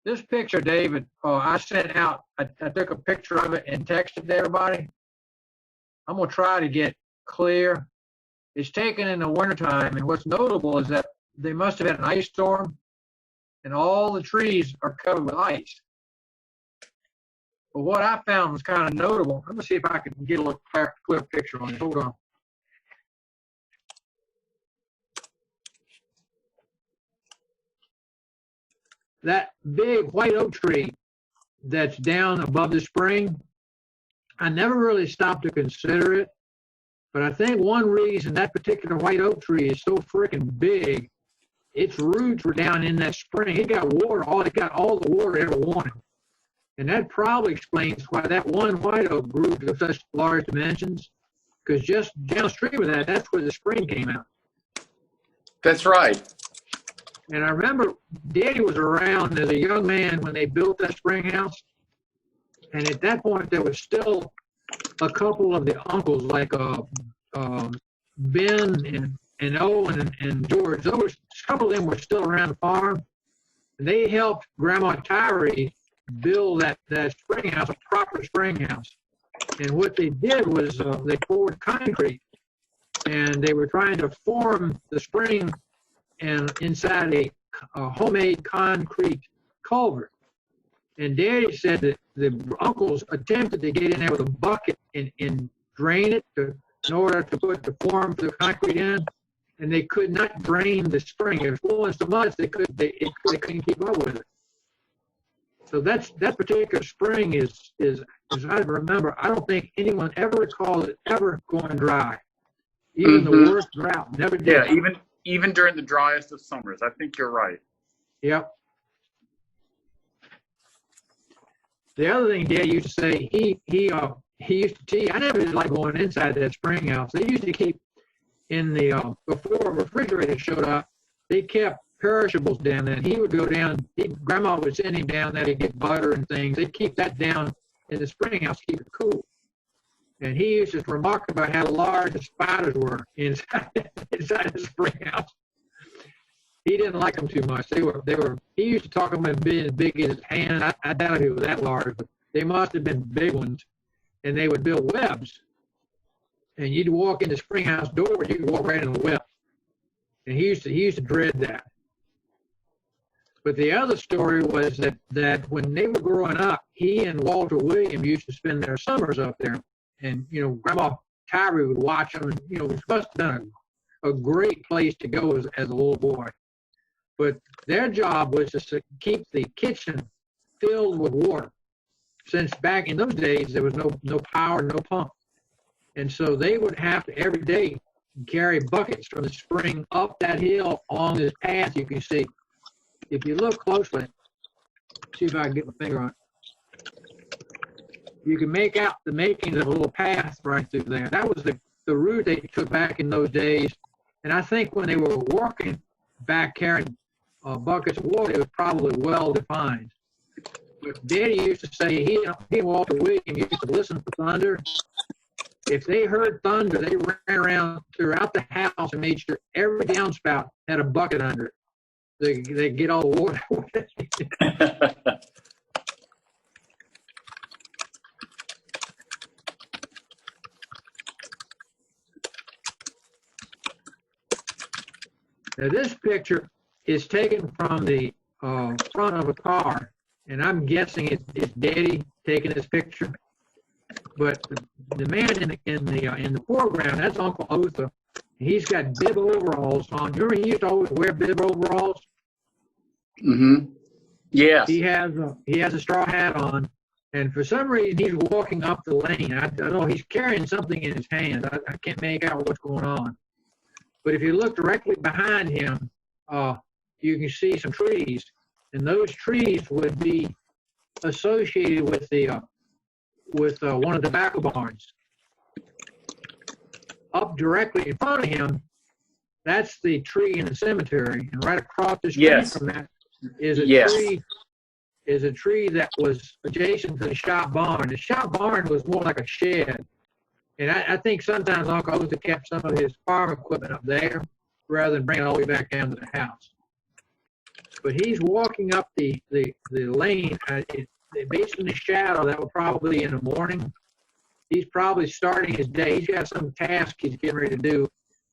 This picture, David, I sent out. I took a picture of it and texted to everybody. I'm gonna try to get clear. It's taken in the wintertime, and what's notable is that they must have had an ice storm, and all the trees are covered with ice. But what I found was kind of notable. I'm gonna see if I can get a little clear picture on it. Hold on. That big white oak tree that's down above the spring, I never really stopped to consider it, but I think one reason that particular white oak tree is so freaking big, its roots were down in that spring. It got water, it got all the water it ever wanted. And that probably explains why that one white oak grew to such large dimensions, because just downstream of that, that's where the spring came out. That's right. And I remember Daddy was around as a young man when they built that spring house. And at that point, there was still a couple of the uncles, like Ben and Owen and George. A couple of them were still around the farm. And they helped Grandma Tyree build that spring house, a proper spring house. And what they did was they poured concrete, and they were trying to form the spring and inside a homemade concrete culvert. And Daddy said that the uncles attempted to get in there with a bucket and drain it in order to put the form for the concrete in, and they could not drain the spring. It was flowing so much they couldn't keep up with it. So that particular spring is as I remember, I don't think anyone ever recalls it ever going dry. Even the worst drought never did. Yeah, even during the driest of summers. I think you're right. Yep. The other thing Dad used to say, he used to teach. I never did like going inside that spring house. They used to keep in the before a refrigerator showed up, they kept perishables down there. And he would go down. Grandma would send him down there to get butter and things. They'd keep that down in the spring house, keep it cool. And he used to remark about how large the spiders were inside the spring house. He didn't like them too much. He used to talk about them being as big as his hand. I doubt it was that large, but they must have been big ones. And they would build webs. And you'd walk in the spring house door, you could walk right in the web. And he used to dread that. But the other story was that when they were growing up, he and Walter William used to spend their summers up there. And, Grandma Tyree would watch them. And, it must have been a great place to go as a little boy. But their job was to keep the kitchen filled with water. Since back in those days, there was no power, no pump. And so they would have to every day carry buckets from the spring up that hill on this path you can see. If you look closely, see if I can get my finger on it. You can make out the makings of a little path right through there. That was the route they took back in those days. And I think when they were working back carrying buckets of water, it was probably well defined. But Daddy used to say he and Walter William used to listen for thunder. If they heard thunder, they ran around throughout the house and made sure every downspout had a bucket under it. They get all the water away. Now this picture is taken from the front of a car, and I'm guessing it's Daddy taking this picture. But the man in the foreground, that's Uncle Otha. He's got bib overalls on. You remember he used to always wear bib overalls? Mm-hmm. Yes. He has a straw hat on, and for some reason he's walking up the lane. I don't know. He's carrying something in his hand. I can't make out what's going on. But if you look directly behind him, you can see some trees, and those trees would be associated with one of the tobacco barns. Up directly in front of him, that's the tree in the cemetery, and right across the street from that is a tree that was adjacent to the shop barn. The shop barn was more like a shed, and I think sometimes Uncle Otha kept some of his farm equipment up there rather than bring it all the way back down to the house. but he's walking up the lane. Based on the shadow, that would probably be in the morning. He's probably starting his day. He's got some task he's getting ready to do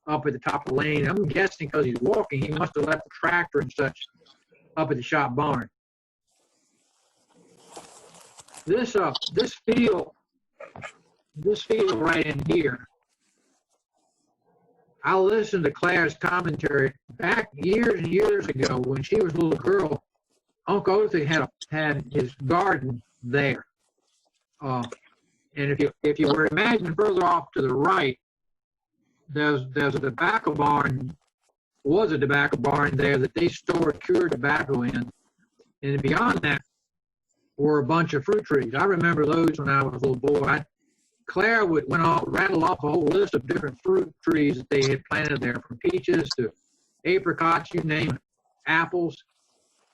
up at the top of the lane. I'm guessing because he's walking, he must have left the tractor and such up at the shop barn. This field right in here, I listened to Claire's commentary back years and years ago when she was a little girl. Uncle Otha had his garden there. And if you were to imagine further off to the right, there's a tobacco barn, was a tobacco barn there that they stored cured tobacco in. And beyond that were a bunch of fruit trees. I remember those when I was a little boy. Claire rattle off a whole list of different fruit trees that they had planted there, from peaches to apricots, you name it, apples.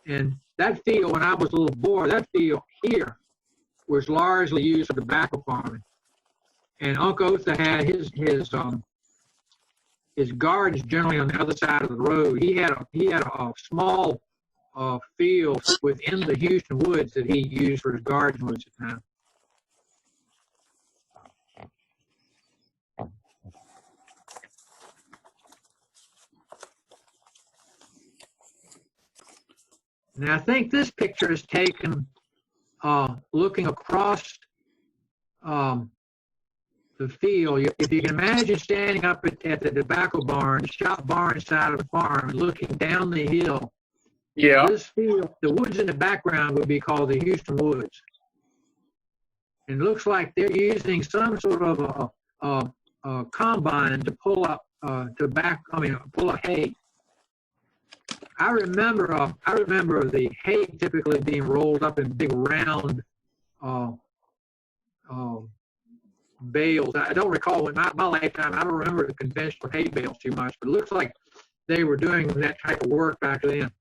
And that field, when I was a little boy, that field here was largely used for tobacco farming. And Uncle Otha had his gardens generally on the other side of the road. He had a small field within the Houston woods that he used for his garden most of the time. Now, I think this picture is taken looking across the field. If you can imagine standing up at the tobacco barn, the shop barn side of the farm, looking down the hill. Yeah. This field, the woods in the background would be called the Houston Woods. And it looks like they're using some sort of a combine to pull up pull up hay. I remember the hay typically being rolled up in big round bales. I don't recall in my lifetime. I don't remember the conventional hay bales too much, but it looks like they were doing that type of work back then.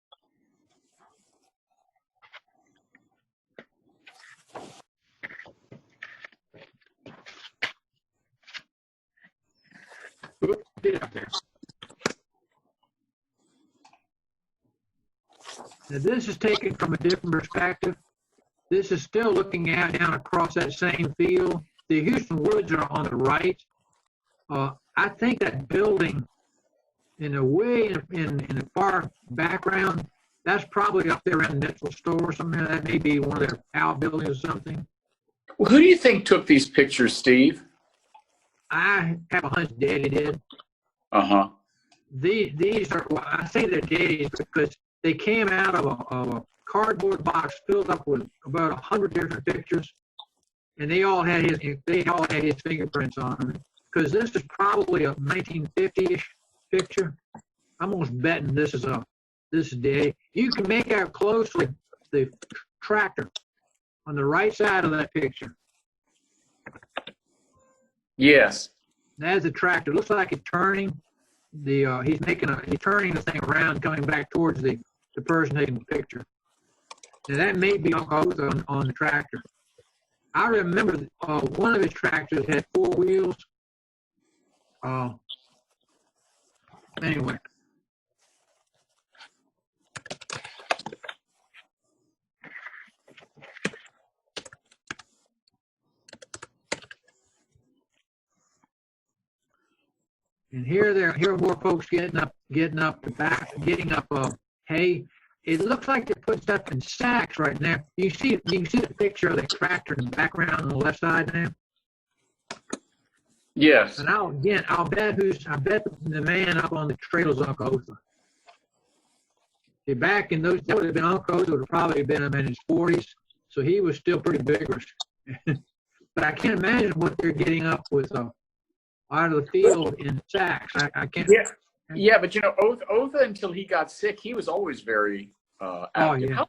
Oops, get up there. Now this is taken from a different perspective. This is still looking down across that same field. The Houston Woods are on the right. I think that building in the far background, that's probably up there in the Mitchell store or something. That may be one of their outbuildings or something. Well, who do you think took these pictures, Steve? I have a hunch Daddy did. Uh-huh. These are, well, I say they're Daddy's because they came out of a cardboard box filled up with about 100 different pictures, and they all had his fingerprints on them. Because this is probably a 1950-ish picture. I'm almost betting this is Daddy. You can make out closely the tractor on the right side of that picture. Yes. That's the tractor. It looks like it's turning. He's turning the thing around, coming back towards the person taking the picture. Now that may be Uncle Otha on the tractor. I remember one of his tractors had 4 wheels. Anyway. And here are more folks getting up hay. It looks like they put stuff in sacks right now. You can see the picture of the tractor in the background on the left side now. Yes. And I'll bet the man up on the trailer's Uncle Otha. See, back in those, that would have been Uncle Otha, would have probably been in his 40s, so he was still pretty vigorous. But I can't imagine what they're getting up with out of the field in sacks. I can't. Yeah. Yeah, but Otha, until he got sick, he was always very active. Oh, yeah. How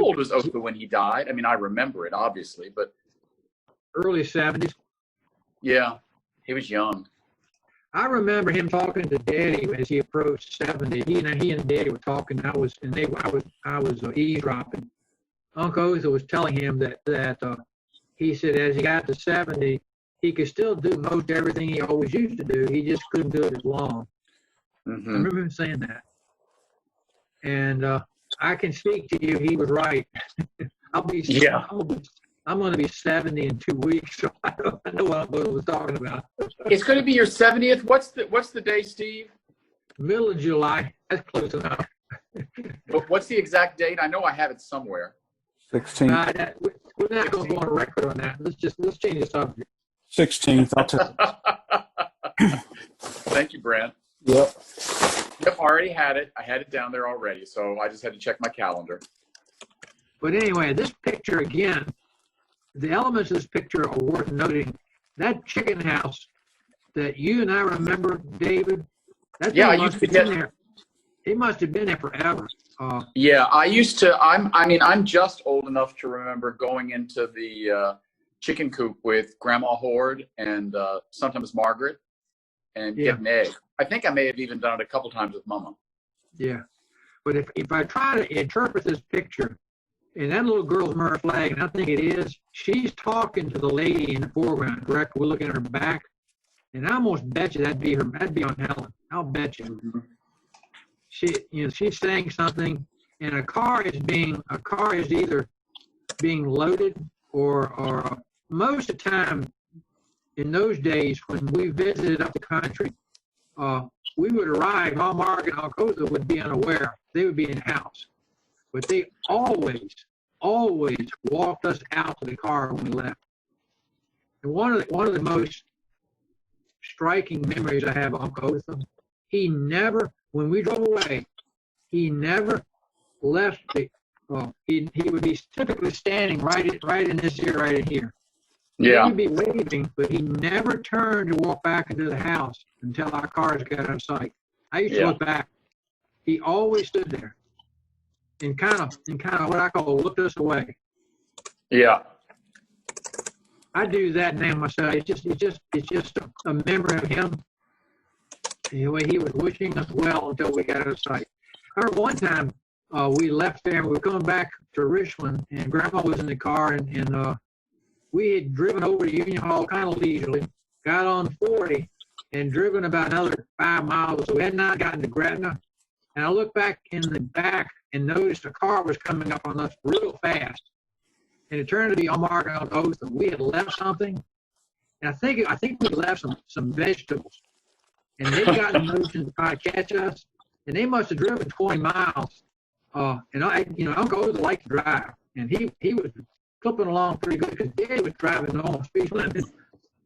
old was Otha when he died? I mean, I remember it, obviously, but... Early 70s. Yeah, he was young. I remember him talking to Daddy as he approached 70. He and Daddy were talking. I was eavesdropping. Uncle Otha was telling him that he said as he got to 70, he could still do most everything he always used to do. He just couldn't do it as long. Mm-hmm. I remember him saying that. And I can speak to you. He was right. Yeah. I'm going to be 70 in 2 weeks, so I know what I was talking about. It's going to be your 70th. What's the day, Steve? Middle of July. That's close enough. But what's the exact date? I know I have it somewhere. 16th. We're not going to go on a record on that. Let's change the subject. 16th. I'll tell you. Thank you, Brent. Yep. Yep, already had it. I had it down there already, so I just had to check my calendar. But anyway, this picture again, the elements of this picture are worth noting. That chicken house that you and I remember, David, I used to get there. It must have been there forever. Yeah, I used to. I'm just old enough to remember going into the chicken coop with Grandma Horde and sometimes Margaret and getting eggs. I think I may have even done it a couple times with Mama. Yeah, but if I try to interpret this picture, and that little girl's Murph Flag, and I think it is, she's talking to the lady in the foreground, correct? We're looking at her back, and I almost bet you that'd be on Helen. I'll bet you. Mm-hmm. She's saying something, and a car is either being loaded or most of the time in those days when we visited up the country, we would arrive, all Mark and Alcoza would be unaware. They would be in the house. But they always walked us out to the car when we left. And one of the most striking memories I have of Alcoza, he never, when we drove away, he never left the, he would be typically standing right in this area, right in here. Yeah. He'd be waving, but he never turned to walk back into the house until our cars got out of sight. I used to look back. He always stood there and kind of what I call looked us away. Yeah. I do that now myself. It's just a memory of him. The way he was wishing us well until we got out of sight. I remember one time we left there and we were coming back to Richland, and Grandma was in the car, and we had driven over to Union Hall kind of leisurely, got on 40, and driven about another 5 miles. So we had not gotten to Gretna. And I looked back in the back and noticed a car was coming up on us real fast. And it turned to be Omar and Otha. We had left something. And I think we left some vegetables. And they'd gotten motion to try to catch us. And they must have driven 20 miles. And Uncle Otha liked to drive. And he was clipping along pretty good because Daddy was driving the speed limit.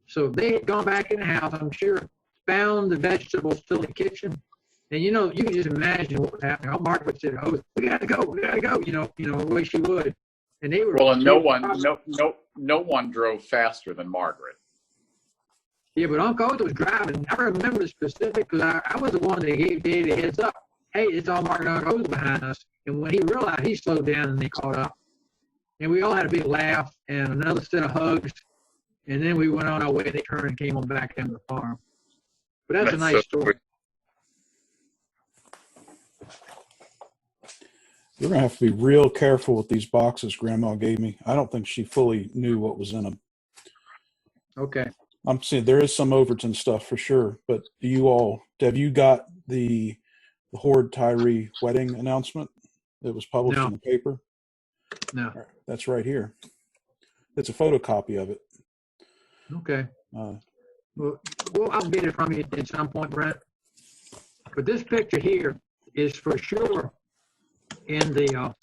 So they had gone back in the house, I'm sure, found the vegetables still in the kitchen. And you can just imagine what was happening. Mark would say, "Oh, we gotta go," the way she would. And they were and no one drove faster than Margaret. Yeah, but Uncle Otha was driving. I remember the specific because I was the one that gave Daddy a heads up. Hey, it's all Mark and Uncle Otha behind us. And when he realized, he slowed down and they caught up. And we all had a big laugh and another set of hugs. And then we went on our way. They turned and came on back down to the farm. But that's a nice story. You're going to have to be real careful with these boxes Grandma gave me. I don't think she fully knew what was in them. Okay. I'm seeing there is some Overton stuff for sure, but have you got the Horde Tyree wedding announcement that was published in the paper? No. That's right here. It's a photocopy of it. Okay. Well, I'll get it from you at some point, Brent. But this picture here is for sure in the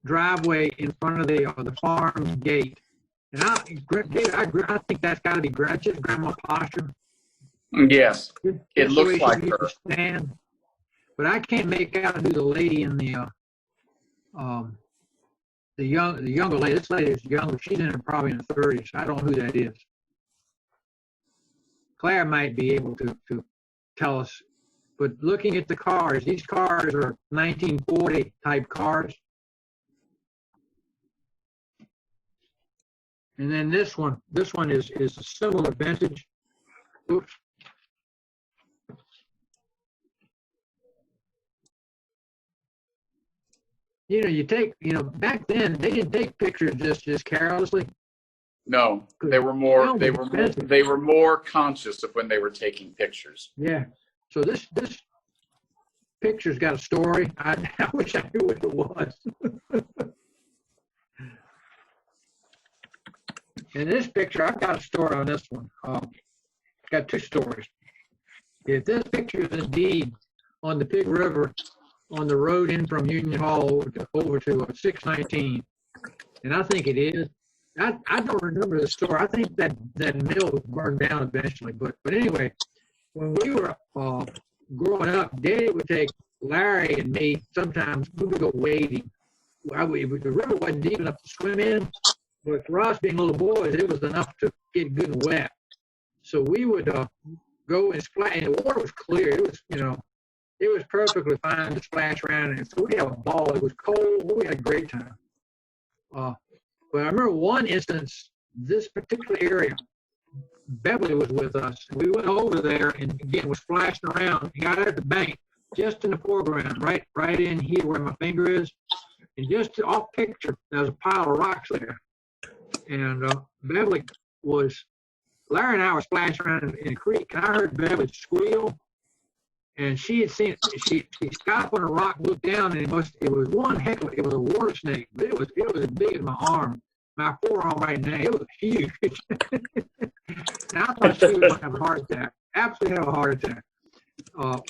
driveway in front of the farm gate. And I think that's got to be Grandma Posture. Yes, it looks like her. Stand. But I can't make out who the lady in the younger lady. This lady is younger. She's probably in her 30s. I don't know who that is. Claire might be able to tell us. But looking at the cars, these cars are 1940 type cars. And then this one is a similar vintage. Oops. Back then they didn't take pictures just carelessly. No, they were more conscious of when they were taking pictures. Yeah. So this picture's got a story. I wish I knew what it was. In this picture, I've got a story on this one. Got two stories. If this picture is indeed on the Pig River, on the road in from Union Hall over to 619, and I think it is. I don't remember the story. I think that mill was burned down eventually. But anyway, when we were growing up, Daddy would take Larry and me. Sometimes we would go wading. The river wasn't deep enough to swim in, but for us being little boys, it was enough to get good and wet. So we would go and splash, and the water was clear. It was, it was perfectly fine to splash around in. So we had a ball. It was cold. We had a great time. But I remember one instance, this particular area, Beverly was with us. We went over there and again was splashing around. Got out at the bank, just in the foreground, right in here where my finger is, and just off picture, there's a pile of rocks there. And Beverly Larry and I were splashing around in the creek, and I heard Beverly squeal. And she had seen it. She got up on a rock, looked down, and it was one heck of it was a water snake, but it was as big as my arm, my forearm right now. It was huge. And I thought she was going to have a heart attack. Absolutely have a heart attack.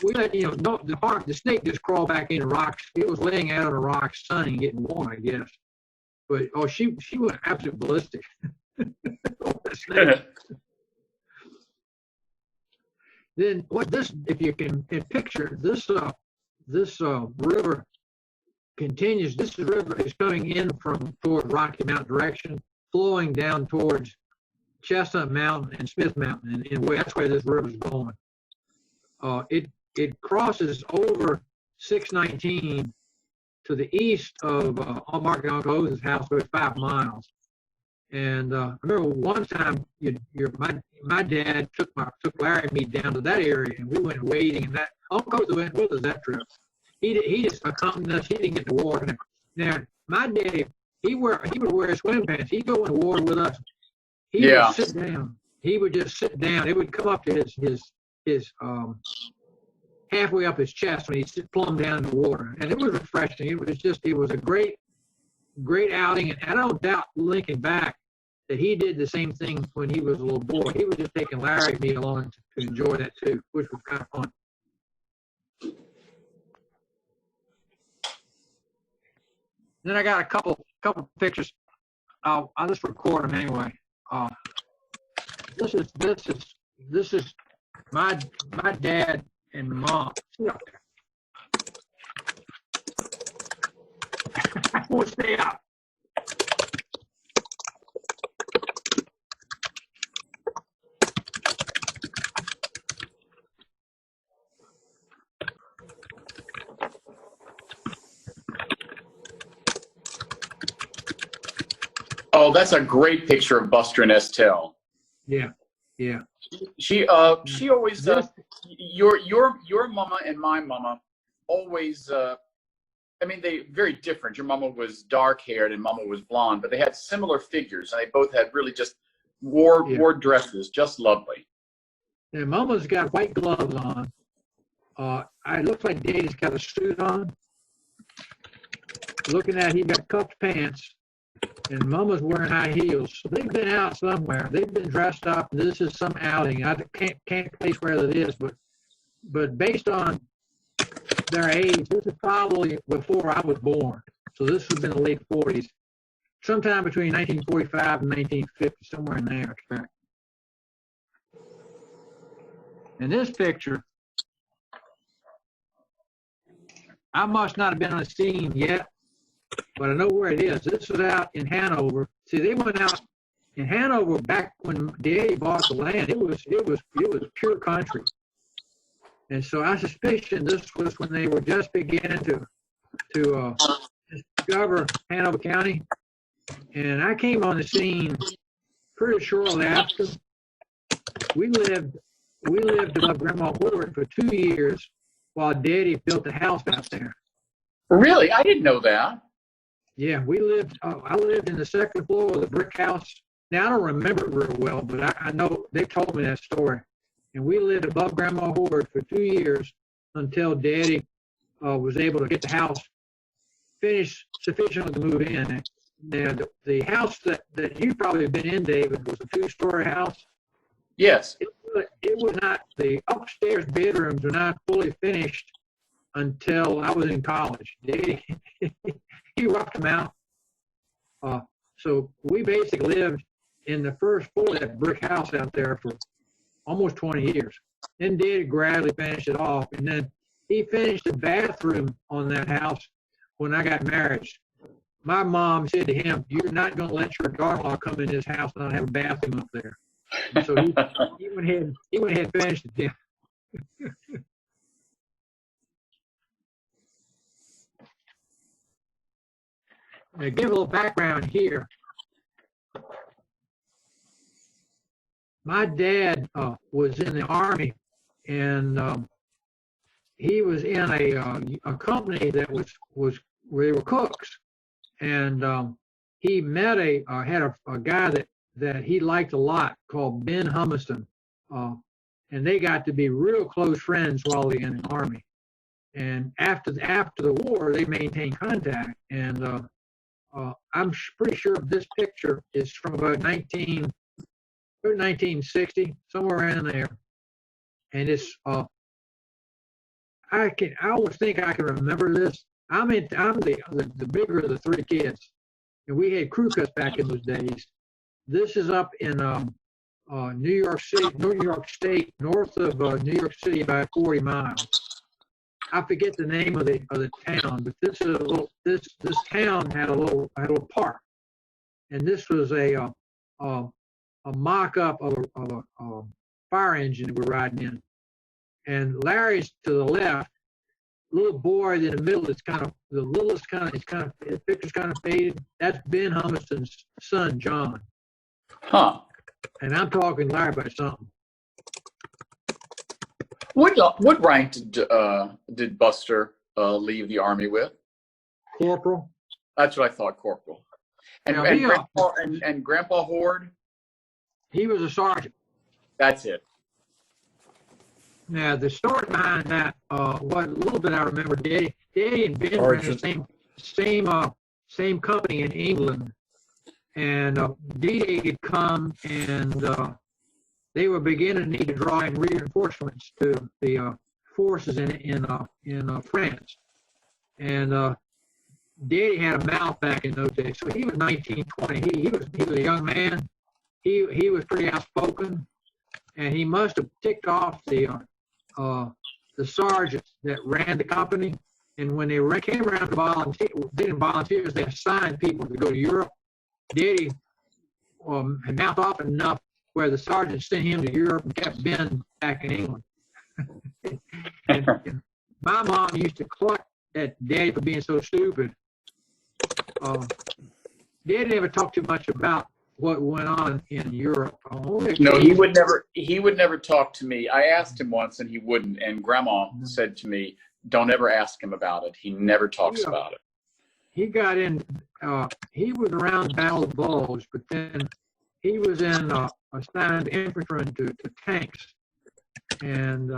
We let the snake just crawled back in the rocks. It was laying out on the rocks, sunning, getting warm, I guess. But she went absolutely ballistic. The snake. Then if you can picture this river continues. This river is coming in from toward Rocky Mountain direction, flowing down towards Chestnut Mountain and Smith Mountain, and that's where this river is going. It crosses over 619 to the east of Mark and Uncle O's house, so it's 5 miles. And I remember one time, my dad took Larry and me down to that area, and we went wading. And that Uncle O's went with us that trip. He just accompanied us. He didn't get the water. Now my daddy, he would wear swim pants. He'd go in the water with us. He would sit down. He would just sit down. It would come up to his halfway up his chest when he'd sit plumb down in the water, and it was refreshing. It was a great outing, and I don't doubt looking back that he did the same thing when he was a little boy. He was just taking Larry and me along to enjoy that too, which was kind of fun. Then I got a couple pictures. I'll just record them anyway. This is my dad and mom. I won't stay up. Oh, that's a great picture of Buster and Estelle. Yeah. She always your mama and my mama always they very different. Your mama was dark haired and mama was blonde, but they had similar figures, and they both had really just wore dresses, just lovely. Yeah, mama's got white gloves on. It looks like Daddy's got a suit on. Looking at, he got cuffed pants, and mama's wearing high heels. So they've been out somewhere. They've been dressed up. This is some outing. I can't place where it is, but based on their age, this is probably before I was born. So this would have been the late 40s, sometime between 1945 and 1950, somewhere in there, I expect. In this picture, I must not have been on the scene yet, but I know where it is. This was out in Hanover. See, they went out in Hanover back when Daddy bought the land. It was pure country. And so I suspicion this was when they were just beginning to discover Hanover County. And I came on the scene pretty shortly after. We lived above Grandma Woodward for 2 years while Daddy built the house out there. Really? I didn't know that. Yeah, we lived. I lived in the second floor of the brick house. Now I don't remember it real well, but I know they told me that story. And we lived above Grandma Howard for 2 years until Daddy was able to get the house finished sufficiently to move in. And the house that you probably have been in, David, was a 2-story house. Yes. It was not, the upstairs bedrooms were not fully finished until I was in college. He roughed them out. So we basically lived in the first floor of that brick house out there for almost 20 years. Then Daddy gradually finished it off, and then he finished the bathroom on that house when I got married. My mom said to him, "You're not going to let your daughter-in-law come in this house and not have a bathroom up there." And so he went ahead and finished it. To give a little background here, my dad was in the Army, and he was in a company that was where they were cooks, and he met had a guy that he liked a lot called Ben Humiston, and they got to be real close friends while they were in the Army. And after the war, they maintained contact, and I'm pretty sure this picture is from about 1960, somewhere in there. And it's I always think I can remember this. I'm the bigger of the 3 kids, and we had crew cuts back in those days. This is up in New York State, north of New York City, about 40 miles. I forget the name of the town, but this town had a little park, and this was a mock-up of a fire engine that we're riding in. And Larry's to the left, little boy in the middle. It's kind of the littlest the picture's kind of faded. That's Ben Humiston's son, John. Huh. And I'm talking Larry by something. What rank did Buster leave the Army with? Corporal. That's what I thought, corporal. And Grandpa Horde? He was a sergeant. That's it. Now the story behind that, what little bit I remember, Daddy and Ben were in the same company in England, and D-Day had come, and they were beginning to need to draw in reinforcements to the forces in France. And Daddy had a mouth back in those days, so he was 19, 20. He was a young man. He was pretty outspoken, and he must have ticked off the sergeant that ran the company. And when they came around to volunteers, they assigned people to go to Europe. Daddy had mouthed off enough where the sergeant sent him to Europe and kept Ben back in England. and my mom used to cluck at Daddy for being so stupid. Daddy never talked too much about what went on in Europe. No, he would never talk to me. I asked him once and he wouldn't. And Grandma said to me, "Don't ever ask him about it. He never talks about it." He got in, he was around the Battle of the Bulge, but then he was in assigned infantry to tanks. And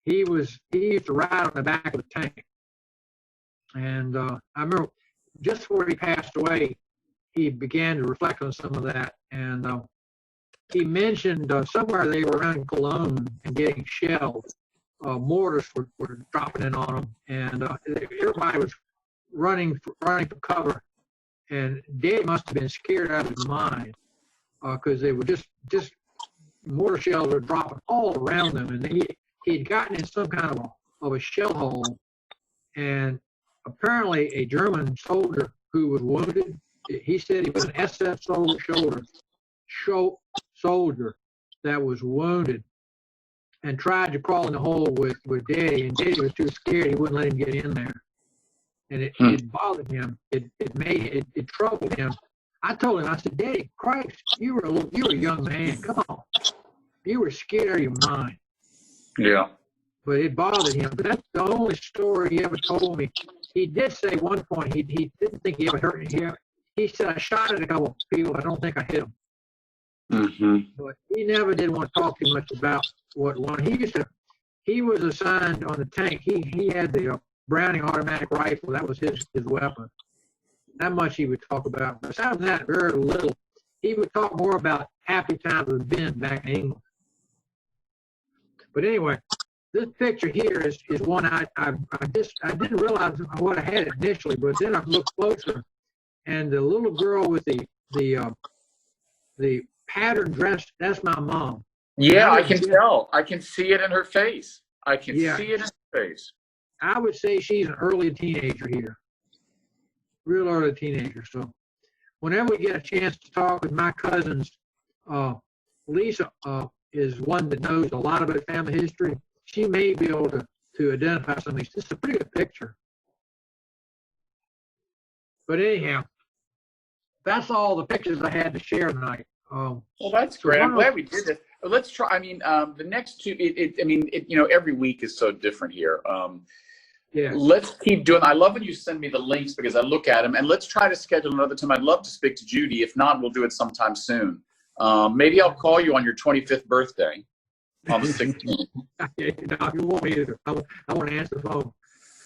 he used to ride on the back of the tank. And I remember just before he passed away, he began to reflect on some of that. And he mentioned somewhere they were around Cologne and getting shelled. Mortars were dropping in on them, and everybody was running for cover. And Dad must have been scared out of his mind because they were just mortar shells were dropping all around them, and he had gotten in some kind of a shell hole, and apparently a German soldier who was wounded. He said he was an SF soldier that was wounded and tried to crawl in the hole with Daddy, and Daddy was too scared. He wouldn't let him get in there, and it bothered him. It troubled him. I told him, I said, "Daddy, Christ, you were a young man. Come on, you were scared out of your mind." Yeah. But it bothered him. But that's the only story he ever told me. He did say at one point he didn't think he ever hurt me. He said, "I shot at a couple of people. I don't think I hit them." Mm-hmm. But he never did want to talk too much about what one. He was assigned on the tank. He had the Browning automatic rifle. That was his weapon. That much he would talk about. Besides that, very little. He would talk more about happy times with Ben back in England. But anyway, this picture here is one I didn't realize what I had initially, but then I looked closer, and the little girl with the patterned dress, that's my mom. Yeah, I can tell. I can see it in her face. I can see it in her face. I would say she's an early teenager here. Real early teenager. So whenever we get a chance to talk with my cousins, Lisa is one that knows a lot about family history. She may be able to identify some of these. This is a pretty good picture. But anyhow, that's all the pictures I had to share tonight. Well, that's great. I'm glad we did this. Let's try. I mean, the next two. Every week is so different here. Yeah. Let's keep doing. I love when you send me the links because I look at them, and let's try to schedule another time. I'd love to speak to Judy. If not, we'll do it sometime soon. Maybe I'll call you on your 25th birthday on the 16th. No, you won't either. I want to answer the phone.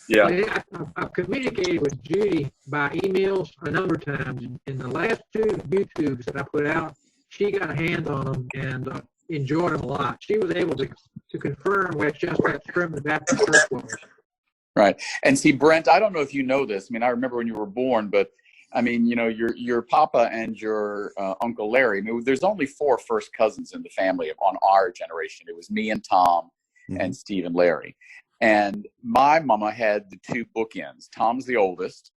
Yeah. I've communicated with Judy by emails a number of times. In the last two YouTubes that I put out, she got a hand on them and enjoyed them a lot. She was able to confirm where Chestnut Trim the Baptist Church was. Right. And see, Brent, I don't know if you know this. I mean, I remember when you were born, but I mean, your papa and your Uncle Larry, I mean, there's only 4 first cousins in the family on our generation. It was me and Tom and Steve and Larry. And my mama had the 2 bookends. Tom's the oldest,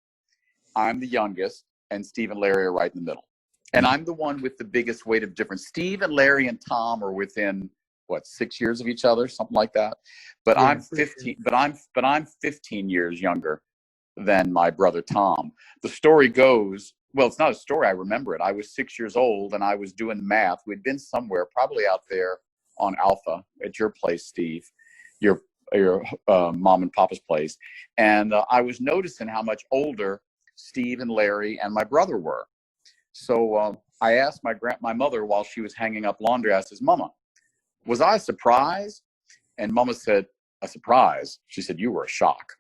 I'm the youngest, and Steve and Larry are right in the middle. And I'm the one with the biggest weight of difference. Steve and Larry and Tom are within 6 years of each other, something like that. But I'm 15. But I'm 15 years younger than my brother Tom. The story goes, well, it's not a story. I remember it. I was 6 years old and I was doing math. We'd been somewhere, probably out there on Alpha at your place, Steve, your mom and papa's place, and I was noticing how much older Steve and Larry and my brother were. So I asked my mother while she was hanging up laundry. I says, "Mama, was I surprised?" And Mama said, "A surprise?" She said, "You were a shock."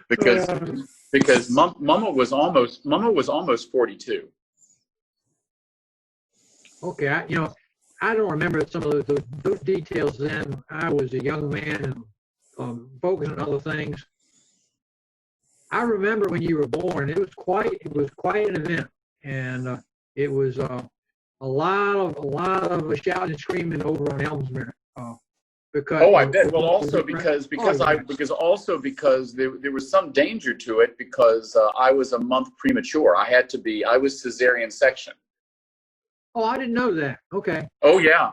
Because Mama was almost 42. Okay, I don't remember some of those details then. I was a young man and focused on other things. I remember when you were born. It was quite an event, and it was a lot of shouting and screaming over on Elmsmere. Because I bet. Well, also because there was some danger to it because I was a month premature. I was cesarean section. Oh, I didn't know that. Okay. Oh yeah.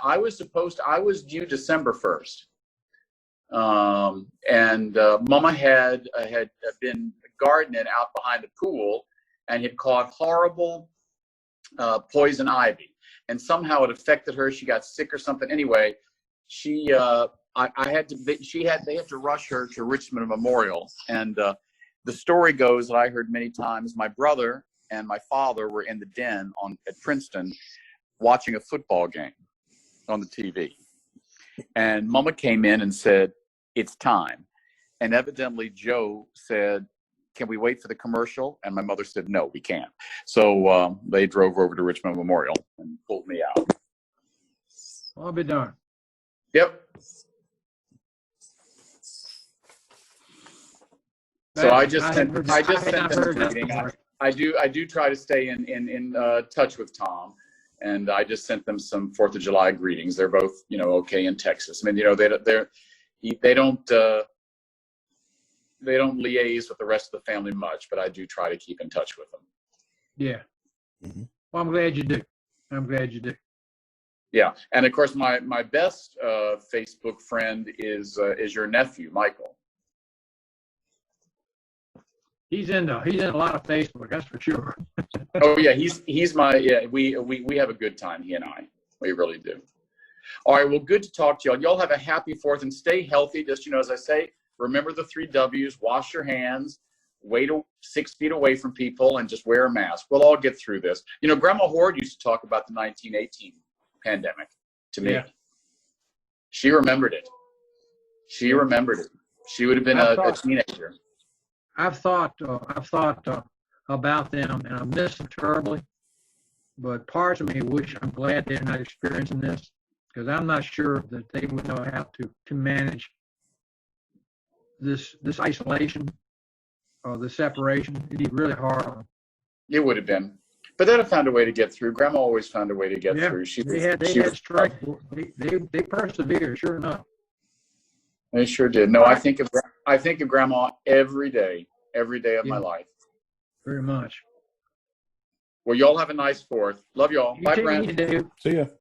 I was due December 1st. And Mama had been gardening out behind the pool and had caught horrible poison ivy, and somehow it affected her. She got sick or something. Anyway, they had to rush her to Richmond Memorial. And the story goes that I heard many times, my brother and my father were in the den at Princeton watching a football game on the TV. And Mama came in and said, "It's time." And evidently Joe said, "Can we wait for the commercial?" And my mother said, "No, we can't." So they drove over to Richmond Memorial and pulled me out. I'll be darned. Yep. So I just sent them a greeting. I do try to stay in touch with Tom, and I just sent them some 4th of July greetings. They're both okay in Texas. I mean they don't liaise with the rest of the family much, but I do try to keep in touch with them. Yeah. Mm-hmm. Well, I'm glad you do. Yeah, and of course my best Facebook friend is your nephew Michael. He's in a lot of Facebook, that's for sure. Oh yeah, he's my we have a good time, he and I. We really do. All right, well, good to talk to y'all. Y'all have a happy 4th and stay healthy. Just as I say, remember the 3 W's: wash your hands, wait 6 feet away from people, and just wear a mask. We'll all get through this. Grandma Horde used to talk about the 1918 pandemic to me. She remembered it. She remembered it. She would have been a teenager. I've thought about them, and I miss them terribly. But parts of me wish, I'm glad they're not experiencing this, because I'm not sure that they would know how to manage this isolation or the separation. It'd be really hard on them. It would have been, but they'd have found a way to get through. Grandma always found a way to get through. They had strength. They persevered, sure enough. They sure did. No, I think of Grandma every day of my life. Very much. Well, y'all have a nice 4th. Love y'all. Bye, Brent. See ya.